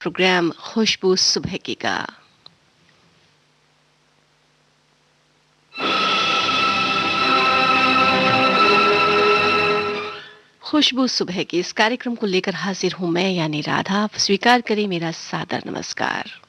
Programme खुशबू सुबह की का। खुशबू सुबह की इस कार्यक्रम को लेकर हाजिर हूं मैं यानी राधा। आप स्वीकार करें मेरा सादर नमस्कार।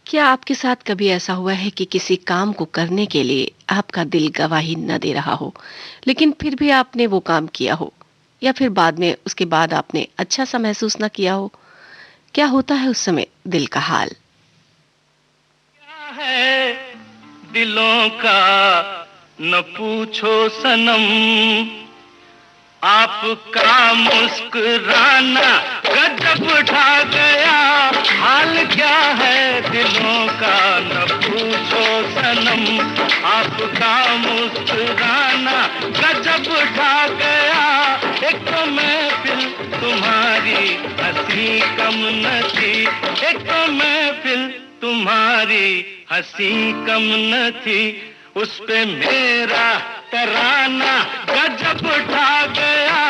क्या आपके साथ कभी ऐसा हुआ है कि किसी काम को करने के लिए आपका दिल गवाही न दे रहा हो, लेकिन फिर भी आपने वो काम किया हो, या फिर बाद में उसके बाद आपने अच्छा सा महसूस न किया हो? क्या होता है उस समय दिल का हाल? क्या है दिलों का न पूछो सनम, आपका मुस्कुराना गजब ढा गया। हाल क्या है दिलों का न पूछो सनम, आपका मुस्कुराना गजब ढा गया। एक तो महफिल तुम्हारी हंसी कम न थी, एक तो महफिल तुम्हारी हंसी कम न थी, उस पे मेरा तराना गजब ढा गया।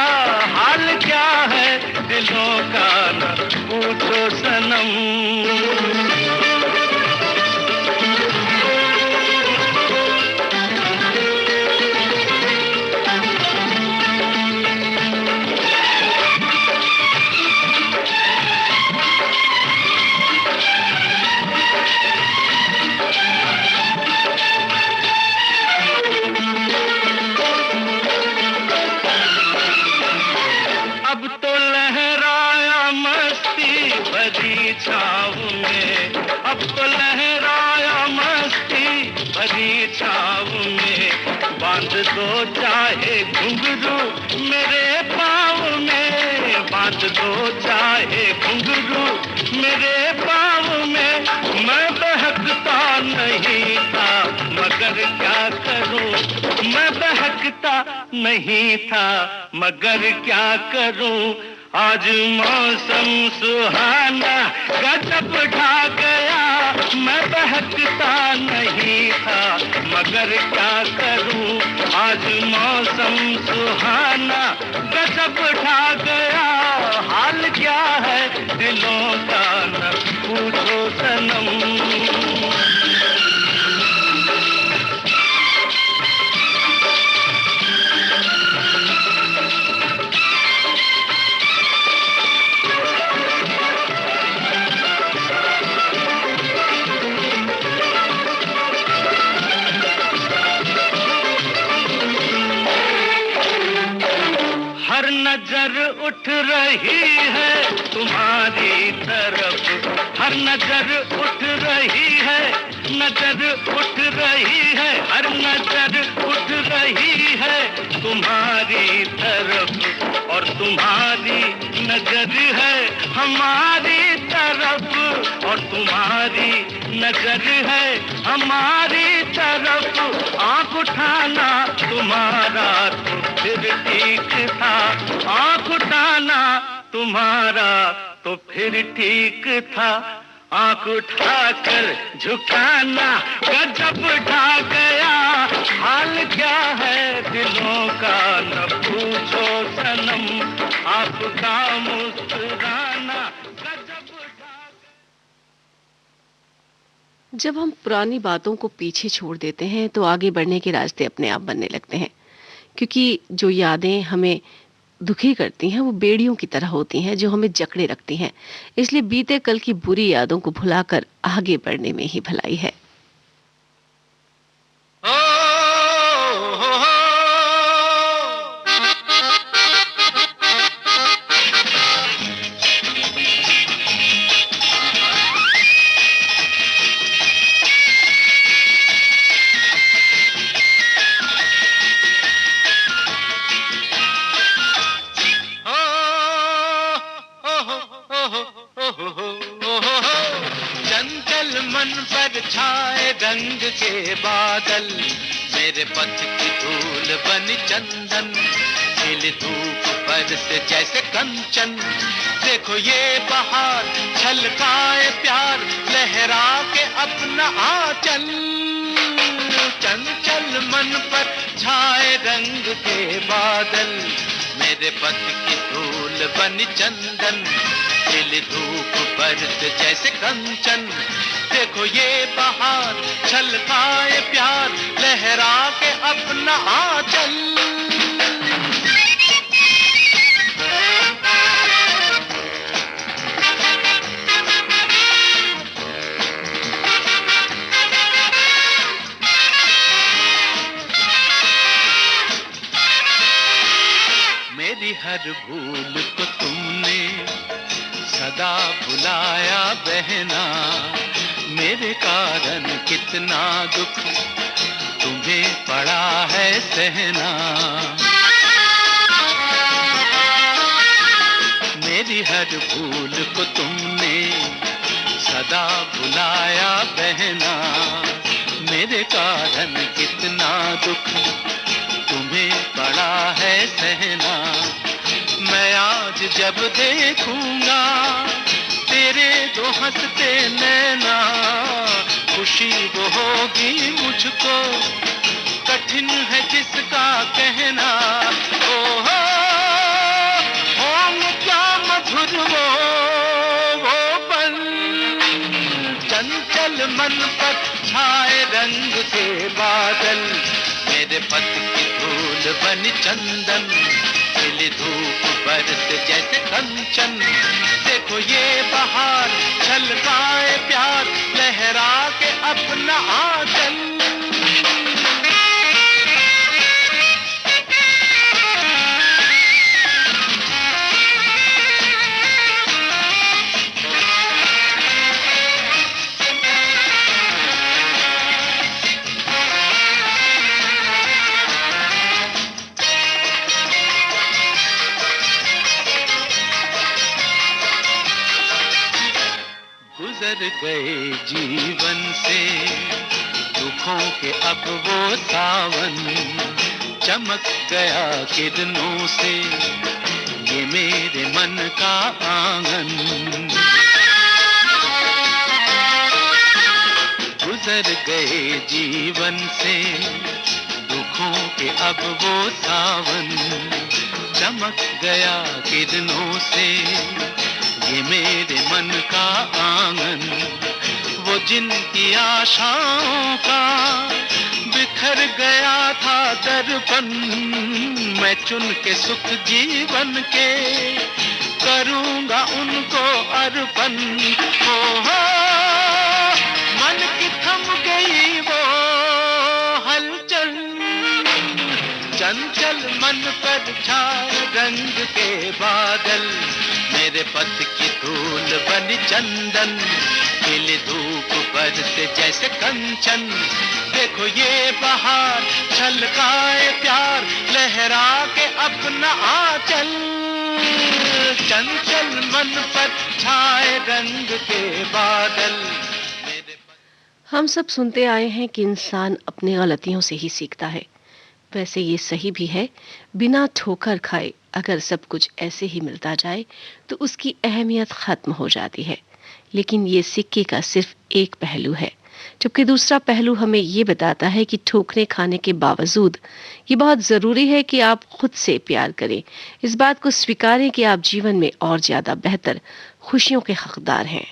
हाल क्या है दिलों का न पूछो सनम। अब तो लहराया मस्ती भरी छाँव में, अब तो लहराया मस्ती भरी छाँव में। बांध दो चाहे घुंघरू मेरे पाँव में, बांध दो चाहे घुंघरू मेरे पाँव में। मैं बहकता नहीं था मगर क्या करूं, मैं बहकता नहीं था मगर क्या करूं। आज मौसम सुहाना गजब ढा गया, मैं बहकता नहीं था मगर क्या करूं। आज मौसम सुहाना गजब ढा गया। हाल क्या है दिलों का न पूछो सनम। हर नजर उठ रही है तुम्हारी तरफ, हर नजर उठ रही है, नजर उठ रही है, हर नजर उठ रही है तुम्हारी तरफ। और तुम्हारी नजर है हमारी तरफ, और तुम्हारी नजर है हमारी तरफ। आँख उठाना तुम्हारा तो फिर ठीक था, आँख उठाना तुम्हारा तो फिर ठीक था। आँख उठाकर झुकाना गजब ढा गया। हाल क्या है दिलों का न पूछो सनम, आपका मुस्कुराना गजब ढा। जब हम पुरानी बातों को पीछे छोड़ देते हैं तो आगे बढ़ने के रास्ते अपने आप बनने लगते हैं, क्योंकि जो यादें हमें दुखी करती हैं वो बेड़ियों की तरह होती हैं जो हमें जकड़े रखती हैं। इसलिए बीते कल की बुरी यादों को भुलाकर आगे बढ़ने में ही भलाई है। चंचल मन पर छाए रंग के बादल, मेरे पथ की धूल बन चंदन। खिली धूप पर से जैसे कंचन। देखो ये बहार छलकाए प्यार, लहरा के अपना आंचल। चंचल मन पर छाए रंग के बादल, मेरे पति की धूल बनी चंदन। खिली धूप पर से जैसे कंचन। देखो ये बहार छलकाए प्यार, लहरा के अपना आंचल। मेरी हर भूल को तुमने सदा भुलाया बहना, मेरे कारण कितना दुख तुम्हें पड़ा है सहना। मेरी हर भूल को तुमने सदा भुलाया बहना, मेरे कारण कितना दुख तुम्हें पड़ा है सहना। मैं आज जब देखूंगा तेरे दो हंसते नैना, खुशी वो होगी मुझको, कठिन है जिसका कहना। ओ होंगे क्या मधुर वो पल, चंचल मन पर छाए रंग के बादल, मेरे पति की धूल बनी चंदन। खिली धूप बरस जैसे कंचन। देखो ये बहार छलकाए प्यार, लहरा के अपना आंचल। गुजर गए जीवन से दुखों के अब वो सावन, चमक गया किरणों से ये मेरे मन का आंगन। गुजर गए जीवन से दुखों के अब वो सावन, चमक गया किरणों से ये मेरे मन का आंगन। वो जिनकी आशाओं का बिखर गया था दर्पण, मैं चुन के सुख जीवन के करूंगा उनको अर्पण। हो मन की थम गई वो हलचल, चंचल मन पर छाए रंग के बादल, मेरे पति की धूल बनी चंदन। खिली धूप बरसे जैसे कंचन। देखो ये बहार छलकाए प्यार, लहरा के अपना आंचल। चंचल मन पर छाए रंग के बादल। हम सब सुनते आए हैं कि इंसान अपनी गलतियों से ही सीखता है। वैसे ये सही भी है, बिना ठोकर खाए अगर सब कुछ ऐसे ही मिलता जाए तो उसकी अहमियत खत्म हो जाती है। लेकिन ये सिक्के का सिर्फ एक पहलू है, जबकि दूसरा पहलू हमें ये बताता है कि ठोकरें खाने के बावजूद ये बहुत जरूरी है कि आप खुद से प्यार करें। इस बात को स्वीकारें कि आप जीवन में और ज्यादा बेहतर खुशियों के हकदार हैं।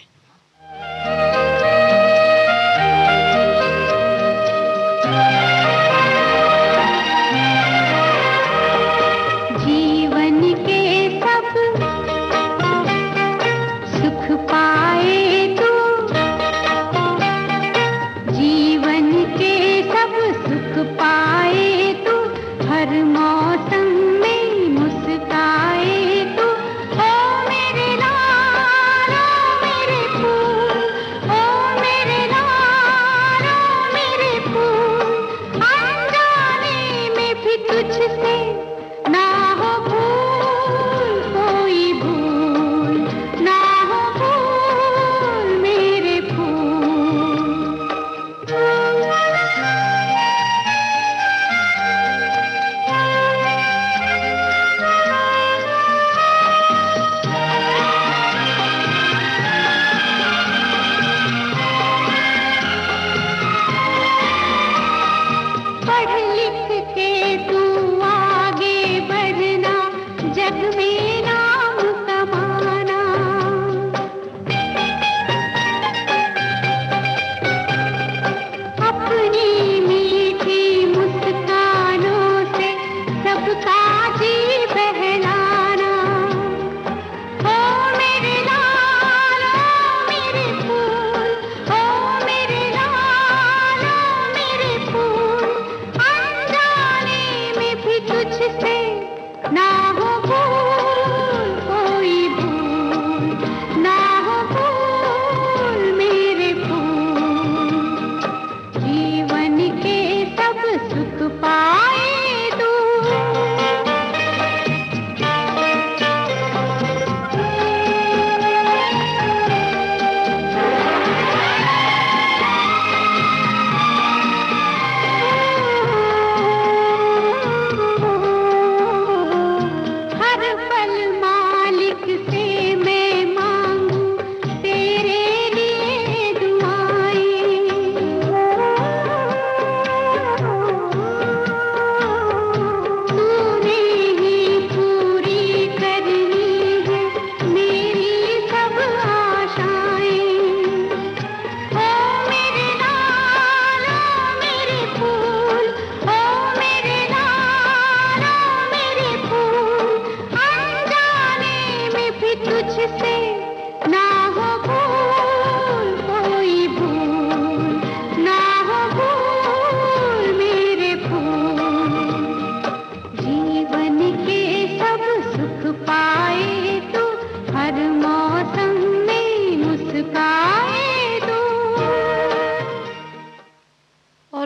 मेरे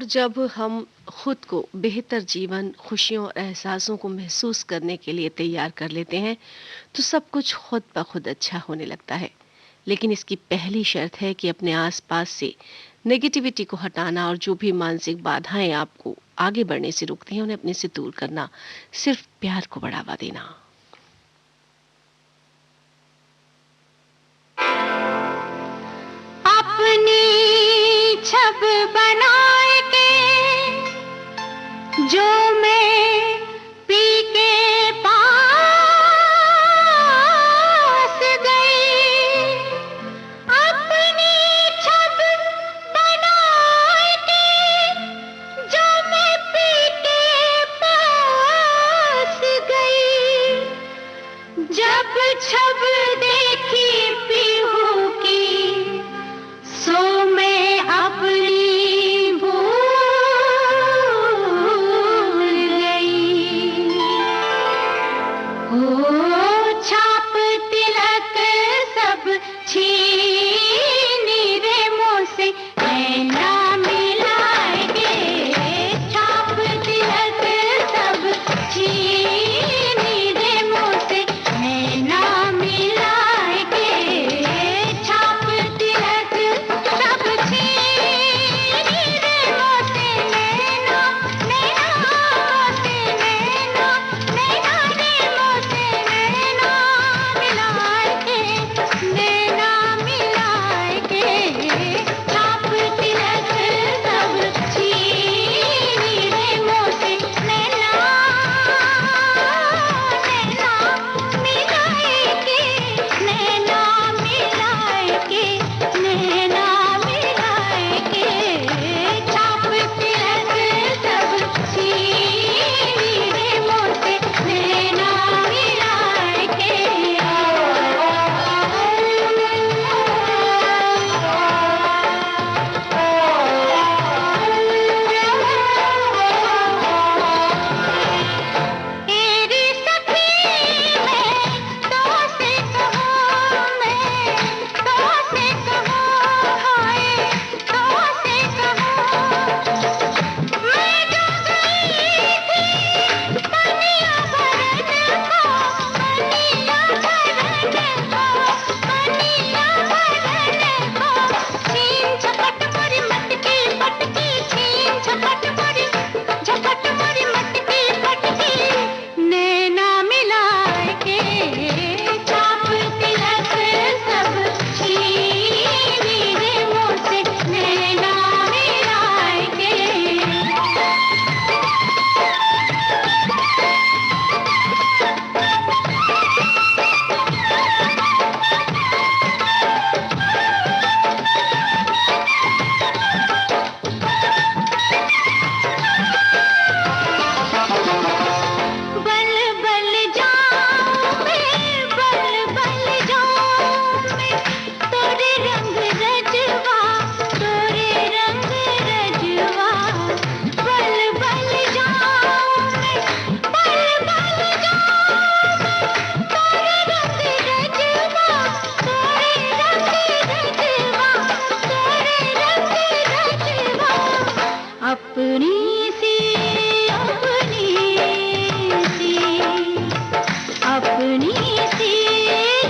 और जब हम खुद को बेहतर जीवन, खुशियों और एहसासों को महसूस करने के लिए तैयार कर लेते हैं, तो सब कुछ खुद ब खुद अच्छा होने लगता है। लेकिन इसकी पहली शर्त है कि अपने आसपास से नेगेटिविटी को हटाना और जो भी मानसिक बाधाएं आपको आगे बढ़ने से रोकती हैं, उन्हें अपने से दूर करना, सिर्फ प्यार को बढ़ावा देना। अपनी छब बनाए के जो मैं पी के पास गई, अपनी छब बनाए के जो मैं पी के पास गई, जब छब देखी पीहू की सो मैं अपनी भूल गई। ओ छाप तिलक सब छीनी रे मुँह से नैना मिलाएंगे, छाप तिलक सब छीनी रे मुँह से नैना मिलाएंगे, छाप तिलक सब छीनी रे मुँह से नैना, नैना से नैना, नैना रे मुँह से नैना मिलाएंगे, नैना मिलाएंगे, छाप तिलक सब छीनी रे मुँह से नैना, नैना मिलाएंगे, नैना मिलाएंगे, नैना मिलाएंगे, छाप तिलक सब छीनी रे मुँह से नैना मिलाएंगे। तेरी सखी मैं तो से कहूँ, मैं तो से कहूँ, हाय तो से कहूँ, मैं जो गई थी कनिया भरन को, कनिया भरन को, कनिया भरन को, छीन झपट मोरी मटकी पटकी, छीन झपट मोरी झपट मोरी मटकी पटकी, नैना मिलाएंगे, छाप तिलक सब छीनी रे मुँह से नैना मिलाएंगे। बल बल जाऊं मैं, बल बल जाऊं मैं, तोरे रंग रजवा, तोरे रंग रजवा, बल बल जाऊं मैं, बल बल जाऊं मैं, तोरे रंग रजवा, तोरे रंग रजवा, तोरे रंग रजवा, अपनी सी अपनी सी अपनी सी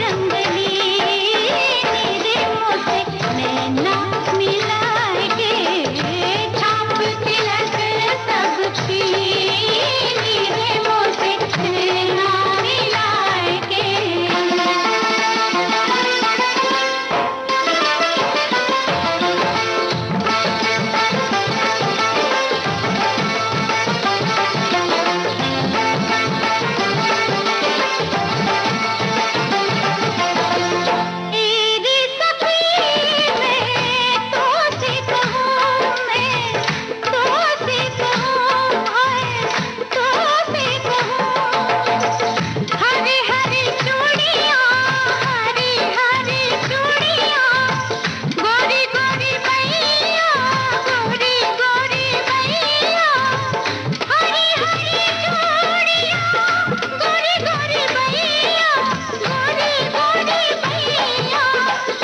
रंगली रे मुँह से नैना मिलाएंगे, छाप तिलक सब छीनी रे मुँह से नैना मिलाएंगे। तेरी सखी मैं तो से कहूँ, मैं तो से कहूँ, हाय तो से कहूँ, हरी हरी चूड़ियाँ, हरी हरी चूड़ियाँ, गोरी गोरी बैया, गोरी गोरी बैया, हरी हरी चूड़ियाँ, गोरी गोरी बैया, गोरी गोरी बैया,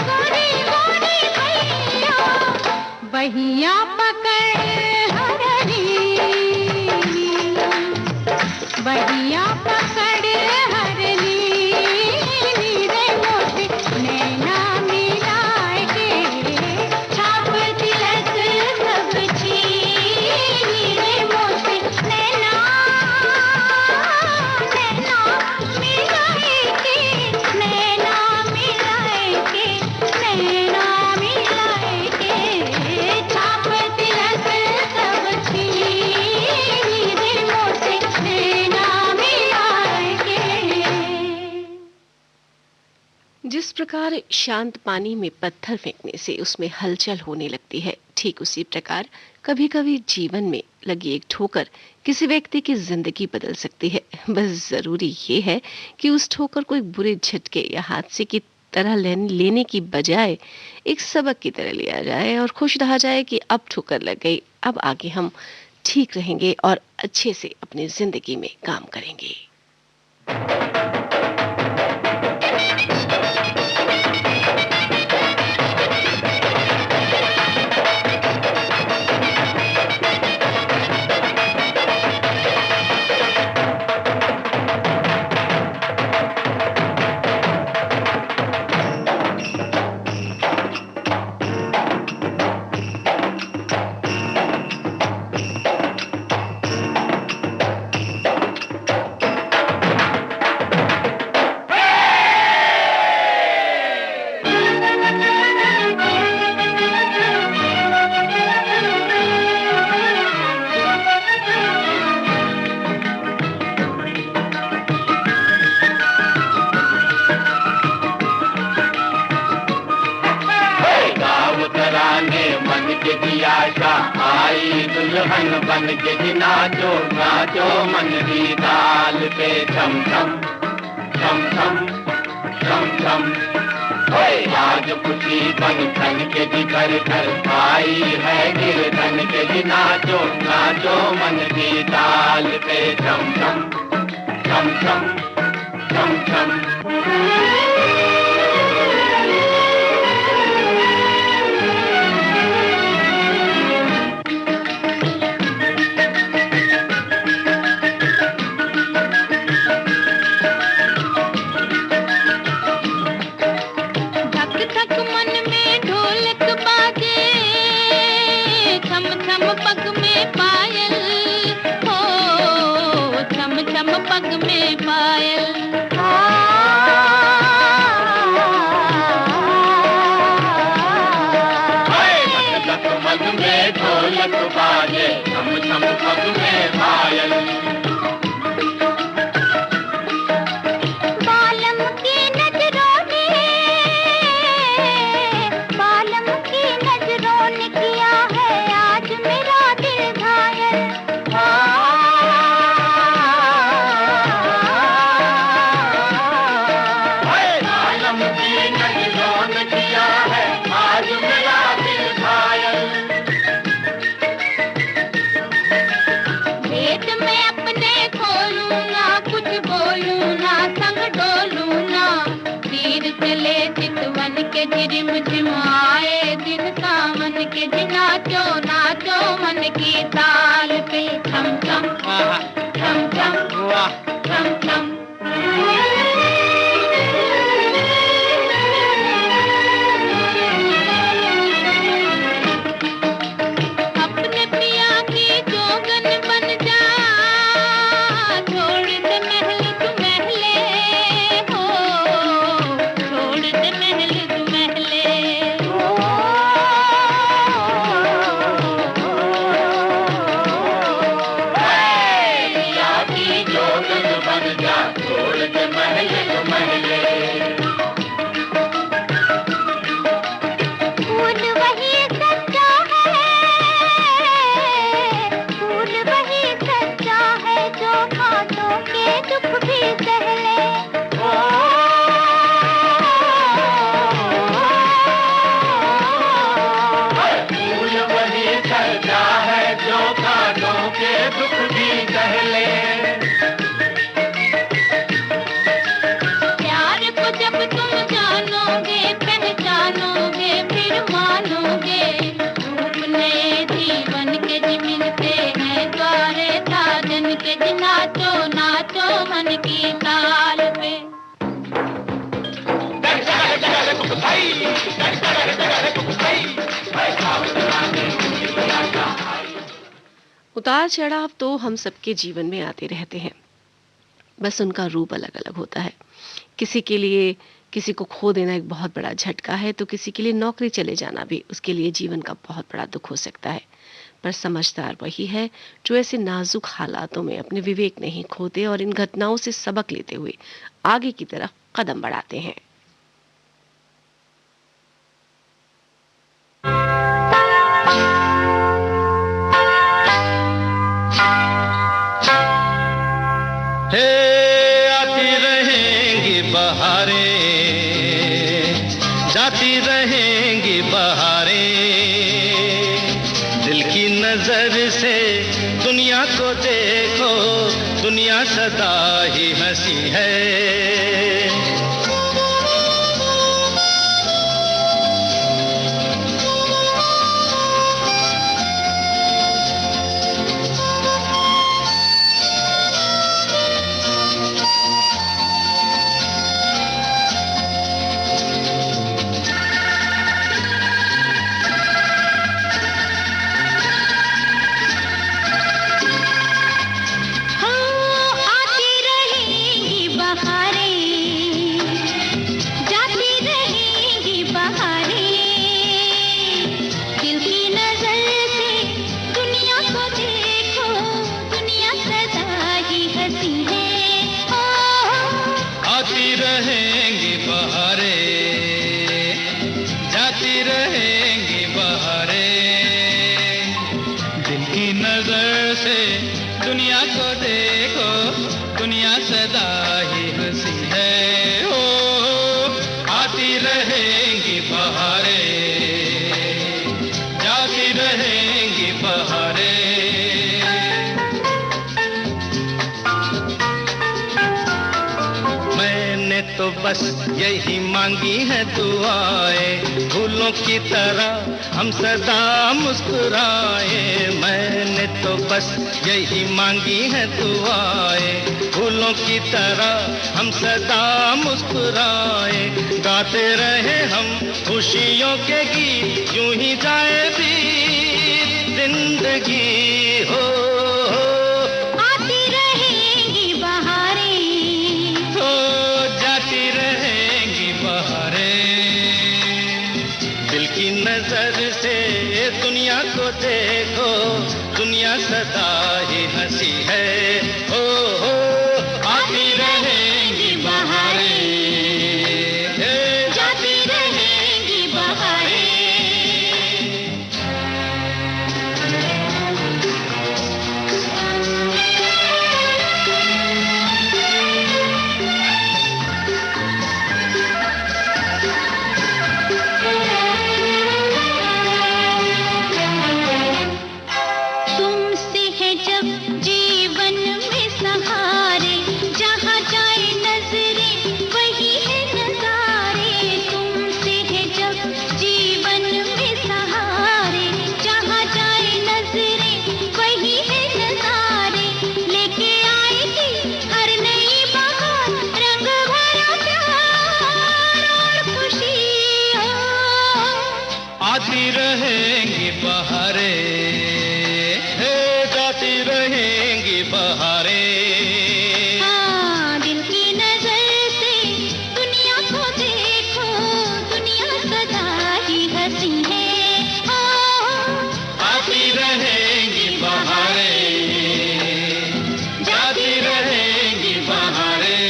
गोरी गोरी बैया, बहिया पकड़ जिस प्रकार शांत पानी में पत्थर फेंकने से उसमें हलचल होने लगती है, ठीक उसी प्रकार कभी-कभी जीवन में लगी एक ठोकर किसी व्यक्ति की जिंदगी बदल सकती है। बस जरूरी ये है कि उस ठोकर को एक बुरे झटके या हादसे की तरह लेने की बजाय एक सबक की तरह लिया जाए और खुश रहा जाए कि अब ठोकर लग गई, अब आगे हम ठीक रहेंगे और अच्छे से अपनी जिंदगी में काम करेंगे। आशा आई दुल्हन बन के जी नाचो नाचो मन की ताल पे छम छम छम छम छम छम। आज खुशी बन ठन के जी कर कर आई है गिरधन के जी नाचो नाचो मन की ताल पे छम छम छम छम छम छम। झिम झिम आए दिन सावन के जी नाचो नाचो मन की ताल पे छम छम छम छम छम छम। अपने पिया की जोगन बन जा, छोड़ दे महल तू महले हो, छोड़ दे महल तू महले। पिया की जोगन बन जा, छोड़ दे महल तू महले। फूल वही सच्चा है, फूल वही सच्चा है जो हाथों के दुख भी सह ले। फूल वही सच्चा है जो कांटों के दुख भी सह ले। प्यार को जब तुम जानोगे पहचानोगे फिर मानोगे, रूप नए जीवन के जी मिलते हैं द्वारे साजन के जी नाचो नाचो मन की ताल पे। उतार चढ़ाव तो हम सबके जीवन में आते रहते हैं, बस उनका रूप अलग अलग होता है। किसी के लिए किसी को खो देना एक बहुत बड़ा झटका है, तो किसी के लिए नौकरी चले जाना भी उसके लिए जीवन का बहुत बड़ा दुख हो सकता है। पर समझदार वही है जो ऐसे नाजुक हालातों में अपने विवेक नहीं खोते और इन घटनाओं से सबक लेते हुए आगे की तरफ कदम बढ़ाते हैं। जाती रहेंगी बहारें। दिल की नजर से दुनिया को देखो, दुनिया सदा ही हंसी है। दुनिया को देखो, दुनिया सदा ही हंसी है। ओ आती रहेंगी बहारें, जाती रहेंगी बहारें। मैंने तो बस यही मांगी है दुआएं, फूलों की तरह हम सदा मुस्कुराए। मैंने तो बस यही मांगी है दुआएं, फूलों की तरह हम सदा मुस्कुराए। गाते रहे हम खुशियों के गीत, यूं ही जाए भी जिंदगी हो। आती रहेंगी बहारें, हो जाती रहेंगी बहारें। दिल की नजर से दुनिया को देखो, दुनिया सदा ही हंसी है। ओ हो आती रहेंगी बहारें, जाती रहेंगी बहारें। आती रहेंगी बहारें, जाती रहेंगी बहारें। हाँ, दिल की नजर से दुनिया को देखो, दुनिया सदा ही हंसी है। आती रहेंगी बहारें, जाती रहेंगी बहारें।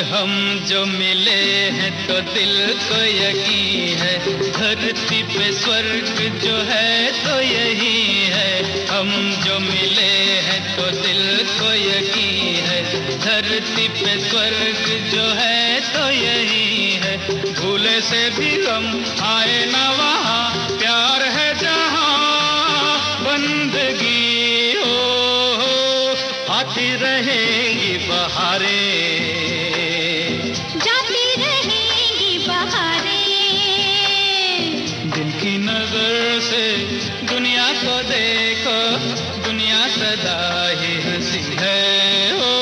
हम जो मिले हैं तो दिल को यकीन है, धरती पे स्वर्ग जो है तो यही है। हम जो मिले हैं तो दिल को यकीन है, धरती पे स्वर्ग जो है तो यही है। भूले से भी हम आए ना वहाँ, प्यार है जहाँ बंदगी हो। आती रहेंगी बहारें, जाती रहेंगी बहारें। दिल की नजर से दुनिया को देखो, दुनिया सदा ही हंसी है। ओ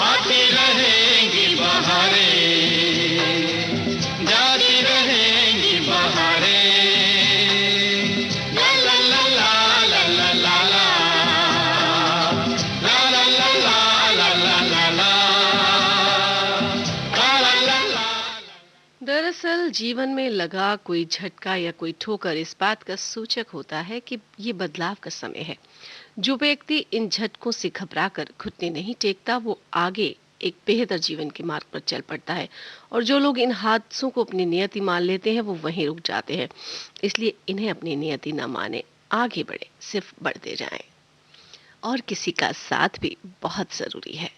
आती रहेंगी बहारें, जाती रहेंगी बहारें। ला ला ला ला ला ला ला ला ला ला ला ला ला ला ला ला ला ला ला। दरअसल दरअसल जीवन में लगा कोई झटका या कोई ठोकर इस बात का सूचक होता है कि ये बदलाव का समय है। जो व्यक्ति इन झटकों से घबराकर घुटने नहीं टेकता वो आगे एक बेहतर जीवन के मार्ग पर चल पड़ता है, और जो लोग इन हादसों को अपनी नियति मान लेते हैं वो वहीं रुक जाते हैं। इसलिए इन्हें अपनी नियति न माने, आगे बढ़े, सिर्फ बढ़ते जाएं। और किसी का साथ भी बहुत जरूरी है।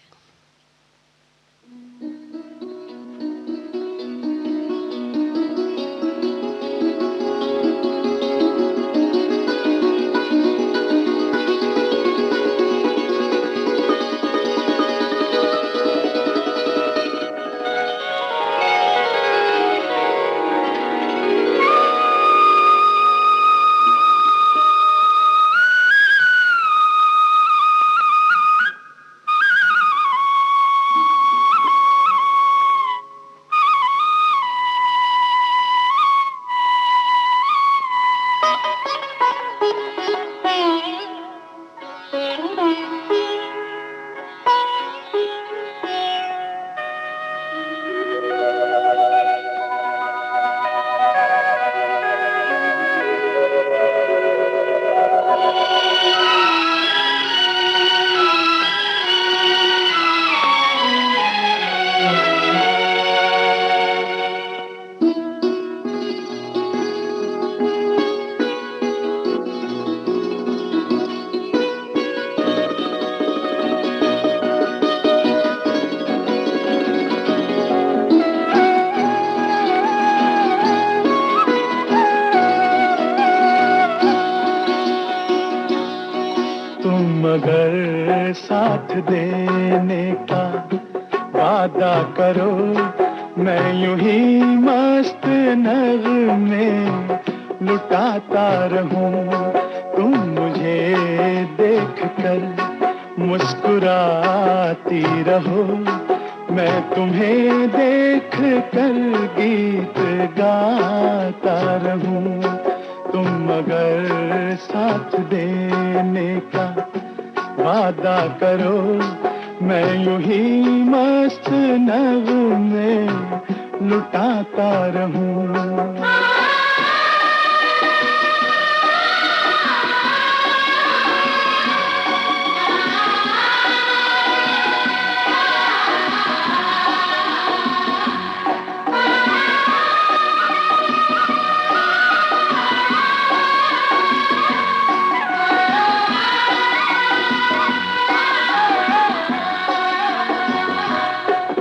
मगर साथ देने का वादा करो, मैं यूं ही मस्त नगमे लुटाता रहूं। तुम मुझे देख कर मुस्कुराती रहो, मैं तुम्हें देख कर गीत गाता रहूं। तुम मगर साथ देने का वादा करो, मैं यूं ही मस्त नगमे लुटाता रहूं।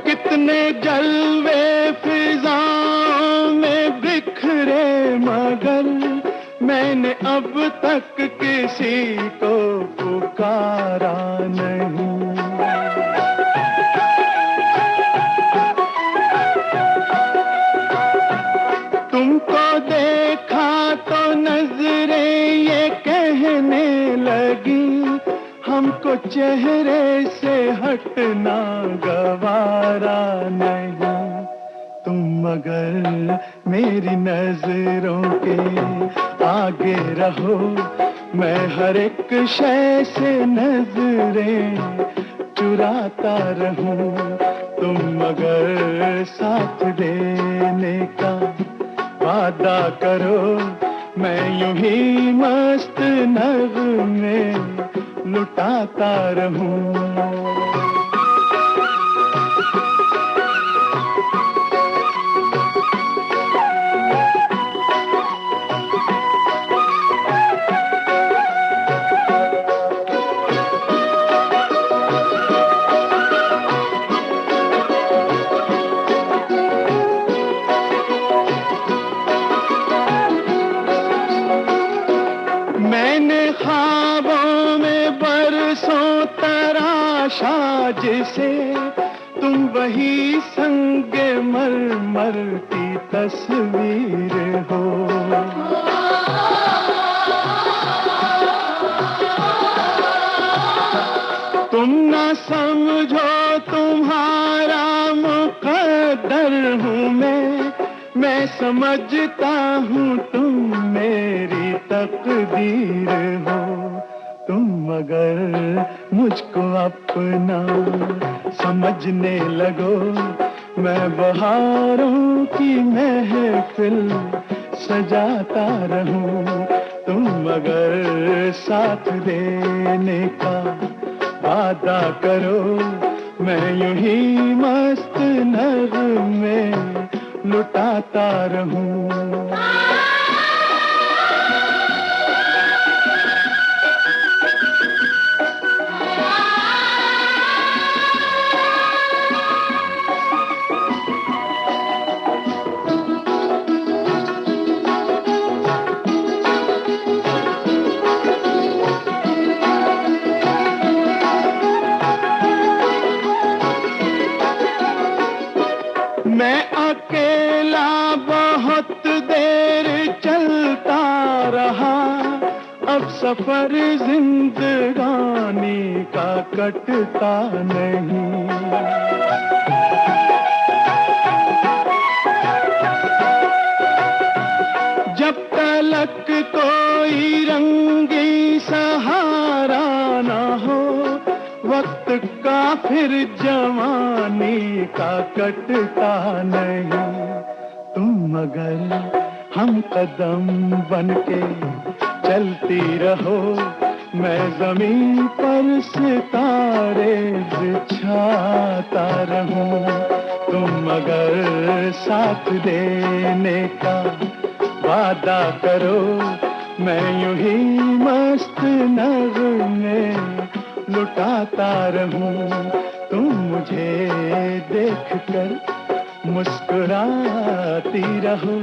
कितने जलवे फिजाओं में बिखरे, मगर मैंने अब तक किसी को पुकारा नहीं। तुमको देखा तो नजरें ये कहने लगी, हमको चेहरे से हटना गवारा नहीं। तुम मगर मेरी नजरों के आगे रहो, मैं हर एक शय से नजरें चुराता रहूं। तुम मगर साथ देने का वादा करो, मैं यूं ही मस्त नगमे लुटाता रहूं। मैंने ख्वाबों में बरसों तराशा जिसे, तुम वही संगे मरमर की तस्वीर हो। तुम ना समझो तुम्हारा मुकद्दर हूँ मैं समझता हूँ तुम मेरी तकदीर हो। तुम मगर मुझको अपना समझने लगो, मैं बहारों की महफिल सजाता रहूं। तुम अगर साथ देने का वादा करो, मैं यूं ही मस्त नगमे लुटाता रहूं। मैं अकेला बहुत देर चलता रहा, अब सफर जिंदगानी का कटता नहीं। जब तलक कोई रंगी सहारा ना हो, वक्त का फिर जवानी का कटता नहीं। तुम अगर हम कदम बनके चलती रहो, मैं जमीन पर सितारे बिछाता रहूं। तुम अगर साथ देने का वादा करो, मैं यूं ही मस्त नगमे लुटाता रहूं। तुम मुझे देखकर मुस्कुराती रहो,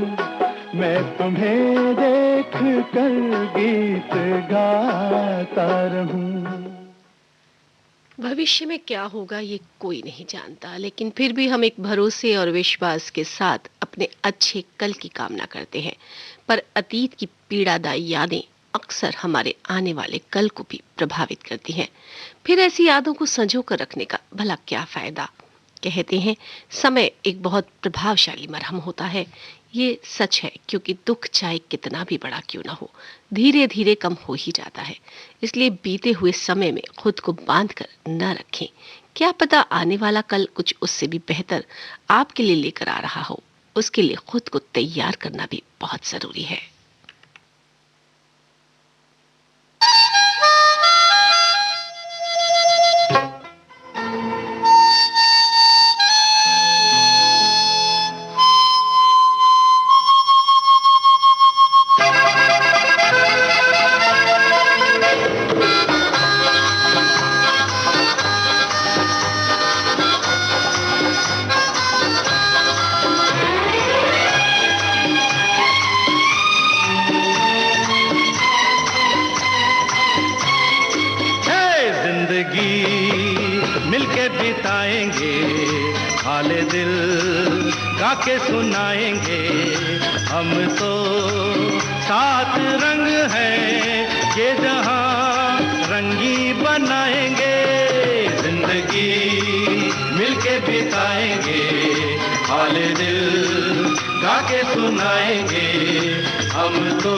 मैं तुम्हें देखकर गीत गाता रहूं। भविष्य में क्या होगा ये कोई नहीं जानता, लेकिन फिर भी हम एक भरोसे और विश्वास के साथ अपने अच्छे कल की कामना करते हैं। पर अतीत की पीड़ादायी यादें अक्सर हमारे आने वाले कल को भी प्रभावित करती हैं। फिर ऐसी यादों को संजो कर रखने का भला क्या फायदा। कहते हैं समय एक बहुत प्रभावशाली मरहम होता है। ये सच है, क्योंकि दुख चाहे कितना भी बड़ा क्यों ना हो, धीरे धीरे कम हो ही जाता है। इसलिए बीते हुए समय में खुद को बांध कर न रखें। क्या पता आने वाला कल कुछ उससे भी बेहतर आपके लिए लेकर आ रहा हो। उसके लिए खुद को तैयार करना भी बहुत जरूरी है। हाले दिल गा के सुनाएंगे हम तो, सात रंग हैं ये जहां रंगी बनाएंगे। जिंदगी मिलके बिताएंगे, हाले दिल गा के सुनाएंगे हम तो,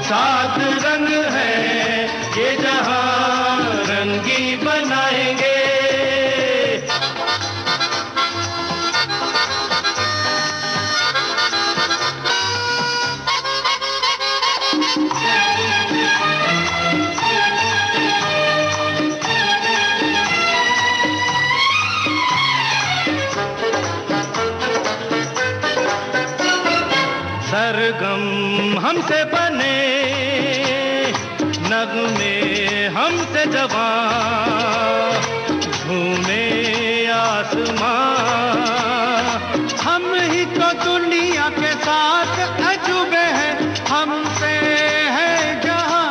सात रंग हैं ये जहां रंगी बनाएंगे। सरगम हमसे बने, नगमे हमसे जवां, झूमे आसमां, हम ही तो दुनिया के साथ अजूबे हैं, हमसे है जहां।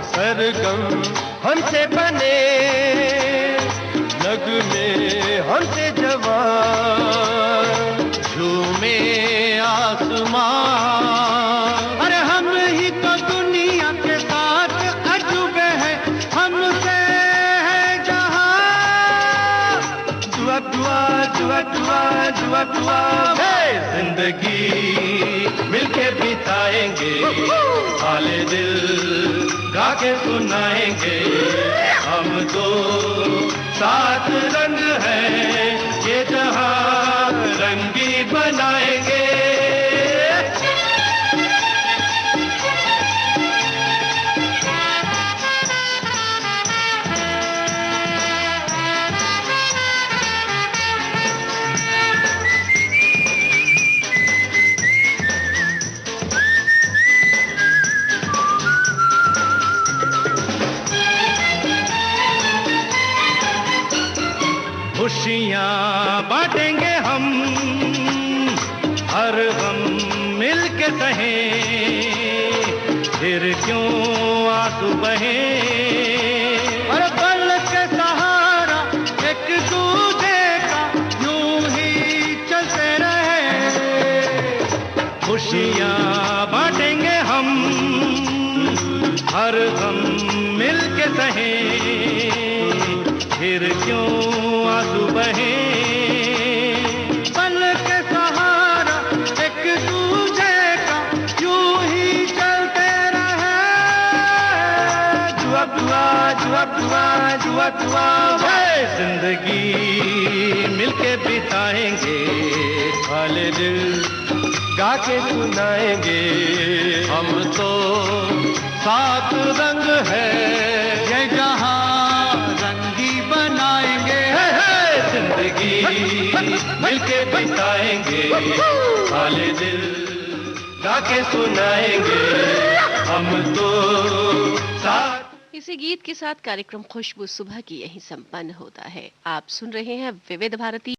सरगम हमसे बने, नगमे हमसे जवां, झूमे अरे हम ही तो दुनिया के साथ अजूबे हैं, हमसे है जहां। दुआ दुआ दुआ दुआ दुआ दुआ, जिंदगी मिलके बिताएंगे, हाले दिल गा के सुनाएंगे हम तो, सात रंग हैं ये ये जहां रंगी बनाएंगे। खुशियाँ बांटेंगे हम, हर गम मिल के सहें, फिर क्यों आंसू बहे। हर पल के सहारा एक दूजे का यूं ही चलते रहे। खुशियाँ बांटेंगे हम, हर गम मिल के सहें, फिर क्यों आंसू बहे। पल के सहारा एक दूजे का यूं ही चलते रहे। जुआ जुआ जुआ जुआ जुआ जुआ जिंदगी मिलके बिताएंगे, खाले दिल गा के सुनाएंगे। हम तो सात रंग है ये जहां रंगी बनाएंगे। जिंदगी मिलके बिताएंगे, खाले दिल गा के सुनाएंगे। हम तो साथ। इसी गीत के साथ कार्यक्रम खुशबू सुबह की यही संपन्न होता है। आप सुन रहे हैं विविध भारती।